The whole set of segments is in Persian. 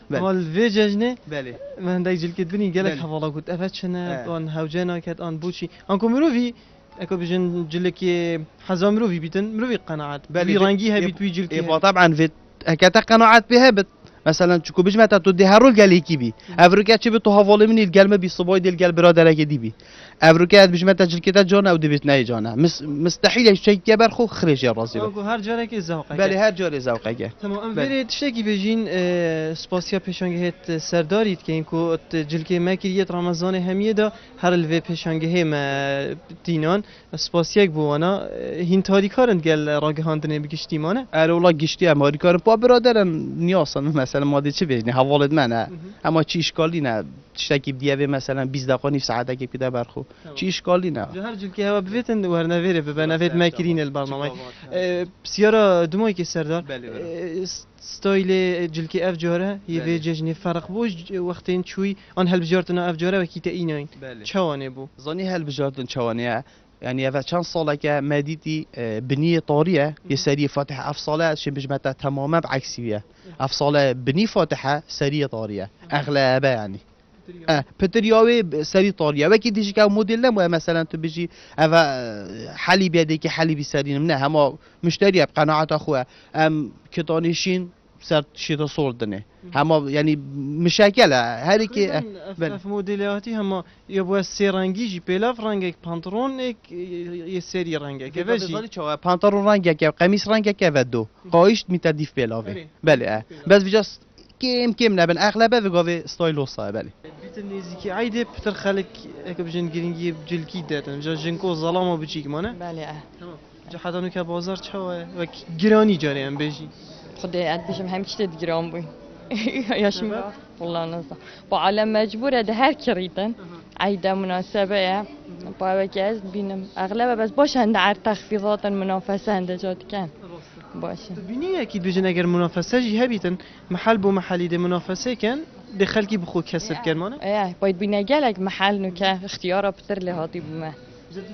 مال في ججنه بله من دای جل کد بینی گلک بله. حوالا گفت افت شنه آن هوجنا کد آن بوچی آن کو مروی اكو بجن جلك حزام مروي بيتن مروي قناعات بي رانجي هبيت بي جلك يبقى طبعا في هكذا قناعات بها بت مثلا تشكو بيج متى تودي هرول قاليكي بي افريكا تشي بتو هافولي من القلمه بي صباي ديال القلب برادر دي بي افريكا بيج متى جلكتا جونا او دبيت ناي جونا مستحيل شيء كبر خو خرج يا راسي اكو هر جارك ذوقك بله هر جاري ذوقك تمام ام بری تشتکی بجین سپاسیا پیشانگهت سردارید که اینکو جلکه مکریت رمضان همیه دا هر الوی پیشانگه ما دینان سپاسیک بوانا هین تاریکارند گل راگهاندنه بگشتیمانه اره والله گشتی اماری کار با برادرن نیاسن مثلا ماده چه بجنی حوالد منه اما چی اشکالی نه تشتکی بدیه مثلا 20 دقیقه نیم ساعته که پیدا برخو چی اشکالی نه هر جلکه هوا بفیتن و هر نویره به نوید مکرین البرنامه بسیارا دمایی که سردار ستایل جلکه اف جاره یه وی ججنی فرق بوش وقتین چوی آن هل بجارتنا اف جاره و کیت ایناین چوانه بو زانی هل بجارتن چوانه يعني هذا كان صالك مديتي بنية طارية يسري فاتحة أفصالة شيء بجمعتها تماما بعكسية أفصالة بني فاتحة سرية طارية أغلبها يعني بترياوي سري طارية وكي تيجي كاو موديل لما مثلا تبيجي هذا حلي بيدك حلي بيسرين منها هما مشتري بقناعة أخوه كتانيشين سر شيء تصوردنه هما يعني مشاكل هذيك في موديلاتي هما يبغى سيرانجي جي بيلاف رانجك بانترون يسيري رانجك كيفاش بانترون رانجك قميص رانجك كيفدو قايش متديف بيلافي بله بس بجاست كم نبن اغلبه بقاوي ستايلو صايب بله نزيكي عايده بتر خلك هيك بجن جرينجي بجلكي داتن جا جنكو ظلامه بجيك مانه بله تمام جا حدانو که بازار چاوه و گرانی جاری هم بجی خدي عاد بجم هم كتير جرام بوي يا شمال والله نصح بعالم مجبورة ده هر كريتن عيدة مناسبة يا باوكاز بينم أغلبها بس باش عند عرض تخفيضات المنافسة عند جات كان باش بینی اكيد بجن اگر منافسه جي هبيتن محل بو محلي ده منافسه كان دخلكي بخو كسب كرمانه ايه بايد بينا جالك محل نكا اختياره بتر لهاتي بما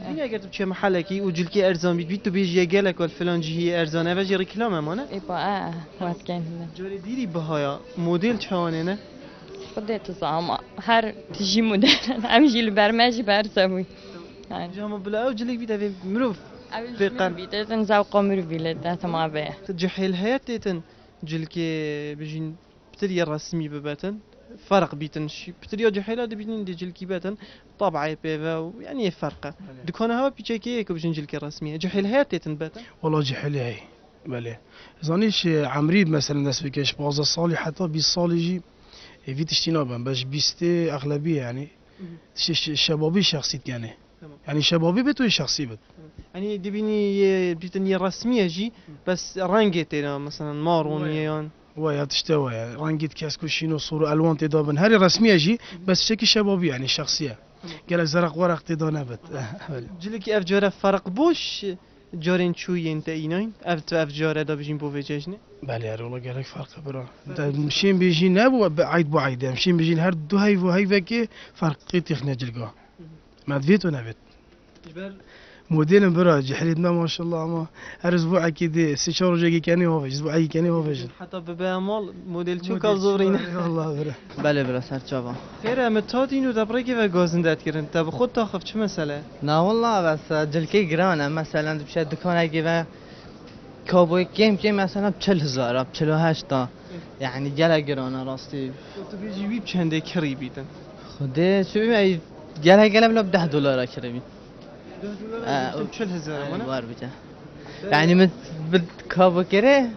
بینی اگر تو چه محلکی و جلکی ارزان بید تو بیجی گلک و فلان جهی ارزانه و جی رکلام امانه ايه با وقت كان جوری دیری بهایا مدل چوانه نه خديت زعما هر تجي موديل امشي البرمجي برسوي يعني جامو بلا او جلك بيتا في مروف في قرن بيتن زوق مروفي لده ما به جحيل حياتتن جلكي بجين بتري رسمي بباتن فرق بيتن شي بتري جحيلات بيتن دي جلكي باتن طبعا بيفا يعني فرقه دكانها بيجيكي كو بجين جلكي رسميه جحيل حياتتن باتن والله جحيل هي بله زانيش عمريب مثلا الناس بكش باز صالح حتى 20 صال يجي في تشتينابن باش بيستي اغلبيه يعني شبابي شخصيت يعني شبابي بتوي شخصي بت يعني دبيني بيتني رسميه جي بس رانجتنا مثلا مارونيان ويا تشتوى يعني رانجيت كاسكو شينو صورة الوان تدابن هذه رسميه جي بس شكل شبابي يعني شخصيه قال زرق ورق تدانبت جلك افجار فرق بوش جارين شوي انت ايناين افجار دا بجين بو فيجاجني بله يا والله قالك فرق برا مشين بيجين نبو عيد بو عيد مشين بيجين هر دو هاي وهاي فكي فرق تخنا جلقا ما فيت ونبت موديل برا جحريت ما شاء الله ما هر اسبوع اكيد سي شهور جاي كاني هو اسبوع كاني هو حتى ببامال موديل شو كالزورين والله برا بله برا سر جواب خير متادين ودبريكي و گازندات كرن تب خود تاخف چه مساله نه والله بس جلكي گرانه مثلا بشه دکان اگه کابوی کم مثلا 40000 48 تا يعني جلا گرانه راستی تو بيجي ويب چنده كري بيتن خدي شو بي جلا بلا $10 كريمي $10 وانا بار بجا يعني من بالكابو كره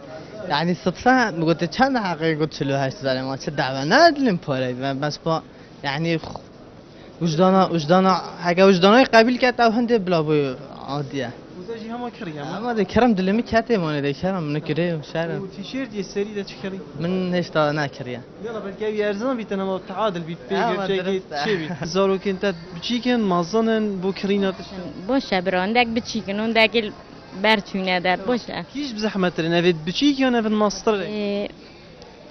يعني صدفة قلت كم حقيقة قلت له هاي الزلمة ما تدعوا نادلم باري بس با يعني وجدانا حاجة وجدانا قبل كات أو هندي بلا بو عادية وزاجي هما كري ما ده كرم دلمي كاتي ما ده كرم من كريه وشارع وتيشيرت يسري ده كري من هيش تا ناكريا يلا بالكاوي ارزان بيتنا ما تعادل بيت بيجي شي بيت زارو كنت بتشيكن مازنن بو كريناتش باشه براندك بتشيكن اندك برچونه در باشه كيش بزحمت نفيد بتشيك يا نفيد ماستر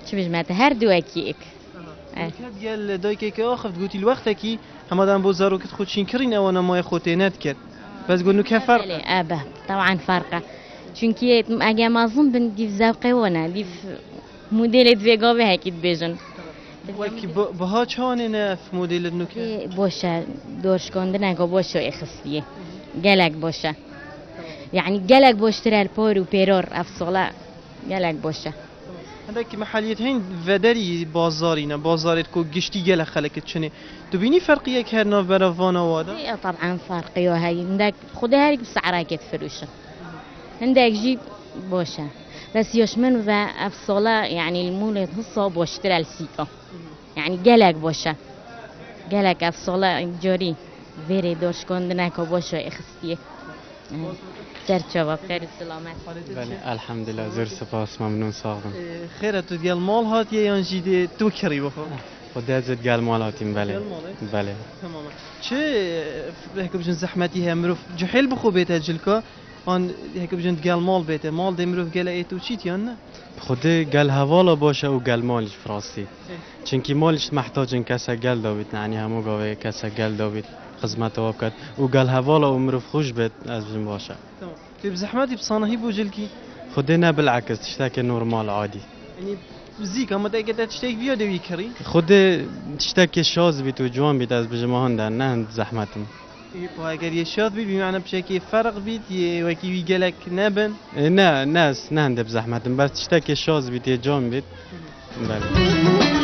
چه بجمعت هر دو اكيك كاد قال دايكيك اخفت قلتي الوقت كي همدان بو زارو كت خودشين كرين او انا ما خوتينات كد بس قلنا كفر ابه طبعا فرقه چونكي اگه مازن بن ديف زوقي وانا ديف موديل فيغا به اكيد بيجن وکی بها چانه نف مدل نوکه باشه دورش کنده نگو باشه اخستیه گلک باشه يعني جلك بوشتري البور وبيرور أفصلا جلك بوشة هذاك محلية هين فدري بازارينا بازارت كو جشتي جلك خلك تشني تبيني فرقية كهرنا برافانا وادا إيه طبعا فرقي وهاي عندك خدها هاي بسعرها كت فروشة عندك جيب بوشة بس يشمن وأفصلا يعني المولد هصا بوشتري السيكا يعني جلك بوشة جلك أفصلا جوري فيري دورش كوندنا كبوشة إخستيه سر شباب خير السلامات بله الحمد لله زور سپاس ممنون ساقم خير تو ديال مال هات يا جيد تو كري بخو خدا زد گل مالاتیم بله بله تماما چه هيك بجن زحمتي هم جحيل بخو بيت جلكا آن هيك بجن گل مال بيت مال دمروف گل ایتو چیت یا نه خدا گل حوالا باشه و گل مالش فراستی چونکی مالش محتاجن کسا گل داوید یعنی همو گاوه کسا گل داوید خدمت واب کرد و گل حوالا عمرو خوش بید از بجن باشه تمام تو بزحمتي بصانهي بوجلكي خدا نه بالعکس تشتاك نورمال عادي يعني زيك اما تاكد تشتاك فيها دوي كري خدا تشتاك شاز بيت و جوان بيت از بجمعان در نه هند زحمتم اگر یه شاد بید بمعنى بشكل فرق بید یه وکی وی گلک نبن نه ناس نه هند بزحمتم بس تشتاك شاز بيت یه جوان بيت بله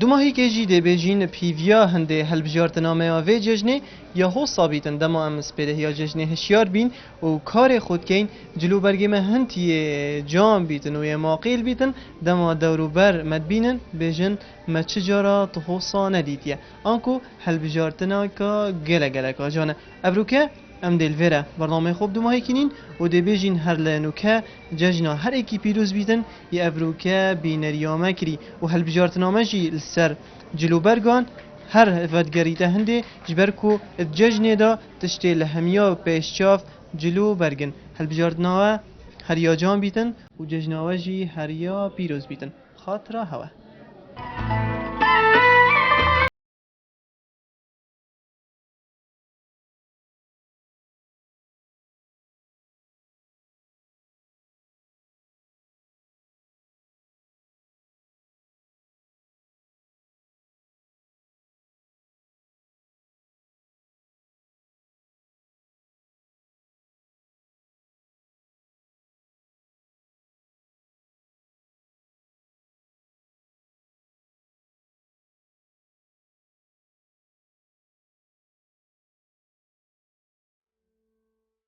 الدوماهی که جیده بیجین پیویا هنده هل بجارتنامه و ججنه یا هو صابیتن دما ام سپیده یا ججنه هشیار بین و کار خود کین جلو برگم هنتی جام بیتن و یا ماقیل بیتن دما دوروبر مد بینن بیجن ما چجارا تخوصا ندیدیه آنکو هل بجارتنا که گله که جانه ابروکه ام دل وره برنامه خوب دوماهی کنین و دی بیجین هر لنوکه ججنا هر اکی پیروز بیتن یا ابروکه بینریامه کری و هل بجارتنامه جی السر جلو برگان هر ودگریته هنده جبرکو ججنه دا تشتی لهمیا و پیشچاف جلو برگن هل بجارتنامه هر یا جان بیتن و ججناوه جی هر یا پیروز بیتن خاطره هوا